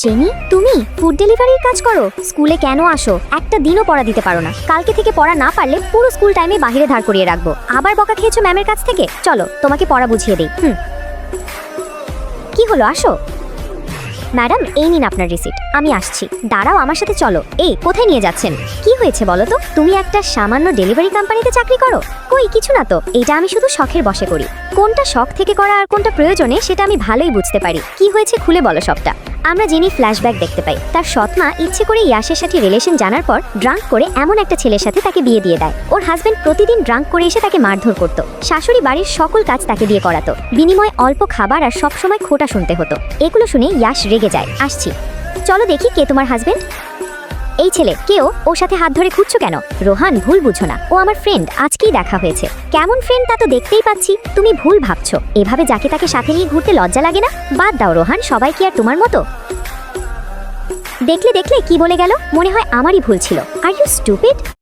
Jenny, তুমি food ডেলিভারির কাজ করো? স্কুলে কেন আসো? একটা দিনও পড়া দিতে পারো না। কালকে থেকে পড়া না পারলে পুরো স্কুল টাইমে বাইরে ধার করিয়ে রাখবো। আবার বকা খেয়েছো ম্যামের কাছ থেকে? চলো তোমাকে পড়া বুঝিয়ে দেই। কি হলো, আসো। ম্যাডাম, এই নিন আপনার রিসিট। আমি আসছি। দাঁড়াও, আমার সাথে চলো। এই, কোথায় নিয়ে যাচ্ছেন? কি হয়েছে বলো তো? তুমি একটা সামান্য ডেলিভারি কোম্পানিতে চাকরি করো? কই, কিছু না তো। এটা আমি শুধু শখের বশে করি। কোনটা শখ থেকে করা আর কোনটা প্রয়োজনে সেটা আমি ভালোই বুঝতে পারি। কি হয়েছে খুলে বলো সবটা। আমরা জেনি ফ্ল্যাশব্যাক দেখতে পাই। তার সৎমা ইচ্ছে করে ইয়াসের সাথে রিলেশন জানার পর ড্রাঙ্ক করে এমন একটা ছেলের সাথে তাকে বিয়ে দিয়ে দেয়। ওর হাজবেন্ড প্রতিদিন ড্রাঙ্ক করে এসে তাকে মারধর করত। শাশুড়ি বাড়ির সকল কাজ তাকে দিয়ে করাতো। বিনিময়ে অল্প খাবার আর সবসময় খোটা শুনতে হতো। এগুলো শুনে ইয়াস রেগে যায়। আসছি, চলো দেখি কে তোমার হাজবেন্ড। এই ছেলে কেও? ওর সাথে হাত ধরে খুঁজছো কেন? রোহান, ভুল বুঝো না। ও আমার ফ্রেন্ড, আজকেই দেখা হয়েছে। কেমন ফ্রেন্ড তা তো দেখতেই পাচ্ছি। তুমি ভুল ভাবছো। এভাবে যাকে তাকে সাথে নিয়ে ঘুরতে লজ্জা লাগে না? বাদ দাও রোহান, সবাই কি আর তোমার মতো? দেখলে দেখলে কি বলে গেল? মনে হয় আমারই ভুল ছিল। Are you stupid.